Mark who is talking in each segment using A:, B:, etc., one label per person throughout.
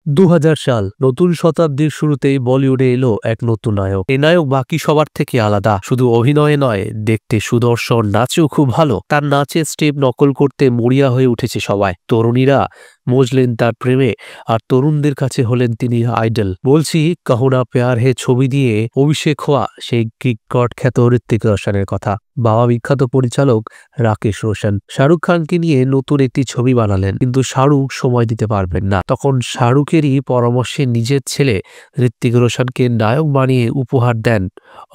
A: ২০০০ সাল নতুন শতাব্দীর শুরুতেই বলিউডে এলো এক নতুন নায়ক। এই নায়ক বাকি সবার থেকে আলাদা, শুধু অভিনয়ে নয়, দেখতে সুদর্শন, নাচেও খুব ভালো। তার নাচের স্টেপ নকল করতে মরিয়া হয়ে উঠেছে সবাই। তরুণীরা মজলেন তার প্রেমে, আর তরুণদের কাছে হলেন তিনি আইডল। বলছি কাহো না প্যার হে ছবি দিয়ে অভিষেক হওয়া সেই কিক-কট খ্যাত ঋত্বিক রোশনের কথা। বাবা বিখ্যাত পরিচালক রাকেশ রোশন শাহরুখ খানকে নিয়ে নতুন একটি ছবি বানালেন, কিন্তু শাহরুখ সময় দিতে পারবেন না। তখন শাহরুখেরই পরামর্শে নিজের ছেলে ঋত্বিক রোশনকে নায়ক বানিয়ে উপহার দেন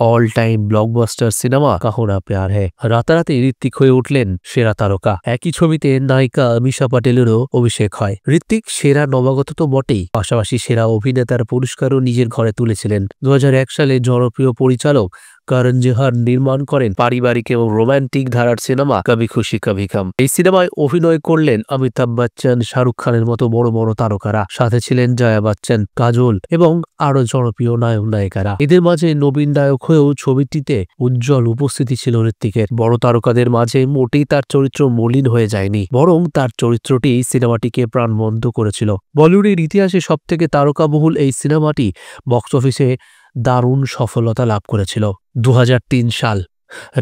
A: অল টাইম ব্লকবাস্টার সিনেমা কাহো না প্যার হে। রাতারাতি ঋত্বিক হয়ে উঠলেন সেরা তারকা। একই ছবিতে নায়িকা মিশা পাটেলেরও অভিষেক হয়। ঋত্বিক সেরা নবাগত তো বটেই, পাশাপাশি সেরা অভিনেতার পুরস্কারও নিজের ঘরে তুলেছিলেন। ২০০১ সালে জনপ্রিয় পরিচালক করণ জোহর নির্মাণ করেন পারিবারিক এবং রোমান্টিক ধারার সিনেমা কভি খুশি কভি গম। এই সিনেমায় অভিনয় করলেন অমিতাভ বচ্চন, শাহরুখ খানের মতো বড় বড় তারকারা। সাথে ছিলেন জয়া বচ্চন, কাজল এবং আরো জনপ্রিয় নায়ক নায়িকারা। এদের মাঝে নবীন নায়ক হয়েও ছবিটিতে উজ্জ্বল উপস্থিতি ছিল ঋত্বিকের। বড় তারকাদের মাঝে মোটেই তার চরিত্র মলিন হয়ে যায়নি, বরং তার চরিত্রটি সিনেমাটিকে প্রাণবন্ত করেছিল। বলিউডের ইতিহাসে সবথেকে তারকাবহুল এই সিনেমাটি বক্স অফিসে দারুণ সফলতা লাভ করেছিল। ২০০৩ সাল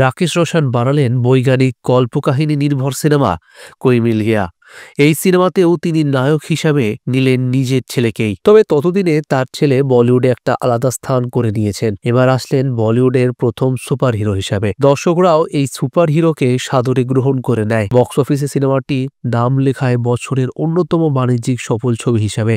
A: রাকেশ রোশন বানালেন বৈজ্ঞানিক কল্পকাহিনী নির্ভর সিনেমা কোই মিল গয়া। এই সিনেমাতেও তিনি নায়ক হিসাবে নিলেন নিজের ছেলেকেই। তবে ততদিনে তার ছেলে বলিউডে একটা আলাদা স্থান করে নিয়েছেন। এবার আসলেন বলিউডের প্রথম সুপার হিরো হিসাবে। দর্শকরাও এই সুপার হিরোকে সাদরে গ্রহণ করে নেয়। বক্স অফিসে সিনেমাটি নাম লেখায় বছরের অন্যতম বাণিজ্যিক সফল ছবি হিসাবে।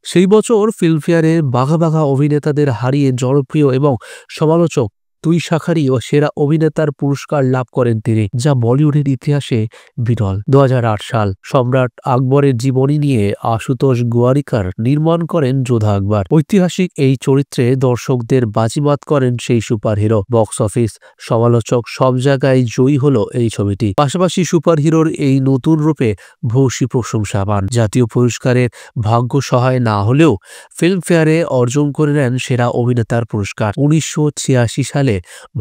A: সেই বছর ফিল্মফেয়ারের বাঘা বাঘা অভিনেতাদের হারিয়ে জনপ্রিয় এবং সমালোচক দুই শাখারই ও সেরা অভিনেতার পুরস্কার লাভ করেন তিনি, যা বলিউডের ইতিহাসে বিরল। ২০০৮ সাল সম্রাট আকবরের জীবনী নিয়ে আশুতোষ গোয়ারিকার নির্মাণ করেন যোধা আকবর। ঐতিহাসিক এই চরিত্রে দর্শকদের বাজিমাত করেন সেই সুপার হিরো। বক্স অফিস, সমালোচক সব জায়গায় জয়ী হলো এই ছবিটি। পাশাপাশি সুপার হিরোর এই নতুন রূপে ভূয়সী প্রশংসা পান। জাতীয় পুরস্কারের ভাগ্য সহায় না হলেও ফিল্মফেয়ারে অর্জন করে নেন সেরা অভিনেতার পুরস্কার। ১৯৮৬ সালে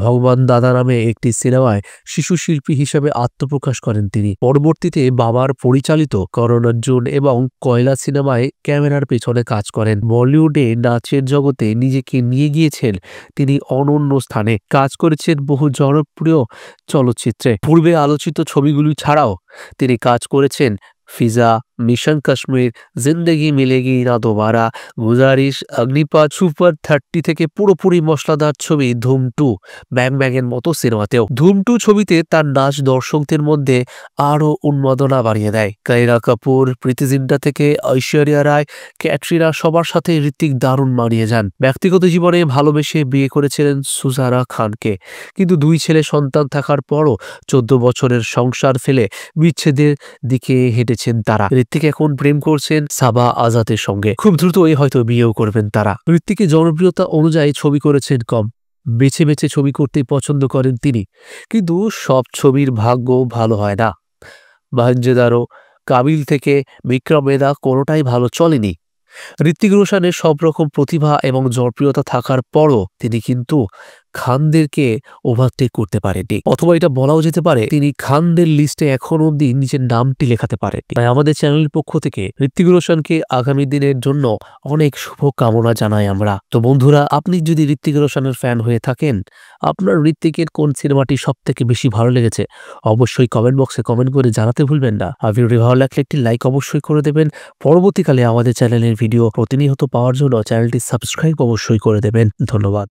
A: ভগবান দাদা নামে একটি সিনেমায় শিশু শিল্পী হিসেবে আত্মপ্রকাশ করেন তিনি। পরবর্তীতে বাবার পরিচালিত করণ অর্জুন এবং কয়লা সিনেমায় ক্যামেরার পেছনে কাজ করেন। বলিউডে নাচের জগতে নিজেকে নিয়ে গিয়েছেন তিনি অনন্য স্থানে। কাজ করেছেন বহু জনপ্রিয় চলচ্চিত্রে। পূর্বে আলোচিত ছবিগুলি ছাড়াও তিনি কাজ করেছেন ফিজা, মিশন কাশ্মীর, জিন্দেগি মিলেগি না দোবারা, গুজারিশ, অগ্নিপথ, সুপার 30 থেকে পুরোপুরি মশলাদার ছবি ধুম 2, ব্যাং ব্যাংয়ের মতো সিনেমাতেও। ধুম 2 ছবিতে তার নাচ দর্শকদের মধ্যে আরও উন্মাদনা বাড়িয়ে দেয়। কারিনা কাপুর, প্রীতি জিন্টা থেকে ঐশ্বরিয়া রায়, ক্যাটরিনা সবার সাথে ঋত্বিক দারুণ মানিয়ে যান। ব্যক্তিগত জীবনে ভালোবেসে বিয়ে করেছিলেন সুজারা খানকে, কিন্তু দুই ছেলে সন্তান থাকার পরও 14 বছরের সংসার ফেলে বিচ্ছেদের দিকে হেঁটেছেন তারা। ঋত্বিক এখন প্রেম করছেন সাবা আজাদের সঙ্গে। খুব দ্রুতই হয়তো বিয়েও করবেন তারা। ঋত্বিকের জনপ্রিয়তা অনুযায়ী ছবি করেছেন কম, বেছে বেছে ছবি করতে পছন্দ করেন তিনি, কিন্তু সব ছবির ভাগ্য ভালো হয় না। মহেঞ্জোদারো, কাবিল থেকে বিক্রম বেদা কোনোটাই ভালো চলেনি। ঋত্বিক রোশনের সব রকম প্রতিভা এবং জনপ্রিয়তা থাকার পরও তিনি কিন্তু খানদেরকে ওভারটেক করতে পারেননি, অথবা এটা বলাও যেতে পারে তিনি খানদের লিস্টে এখন অবধি নিজের নামটি লেখাতে পারেননি। তাই আমাদের চ্যানেলের পক্ষ থেকে ঋত্বিক রোশনকে আগামী দিনের জন্য অনেক শুভ কামনা জানাই আমরা। তো বন্ধুরা, আপনি যদি ঋত্বিক রোশনের ফ্যান হয়ে থাকেন, আপনার ঋত্বিকের কোন সিনেমাটি সব থেকে বেশি ভালো লেগেছে অবশ্যই কমেন্ট বক্সে কমেন্ট করে জানাতে ভুলবেন না। আর ভিডিওটি ভালো লাগলে একটি লাইক অবশ্যই করে দেবেন। পরবর্তীকালে আমাদের চ্যানেলের ভিডিও প্রতিনিয়ত পাওয়ার জন্য চ্যানেলটি সাবস্ক্রাইব অবশ্যই করে দেবেন। ধন্যবাদ।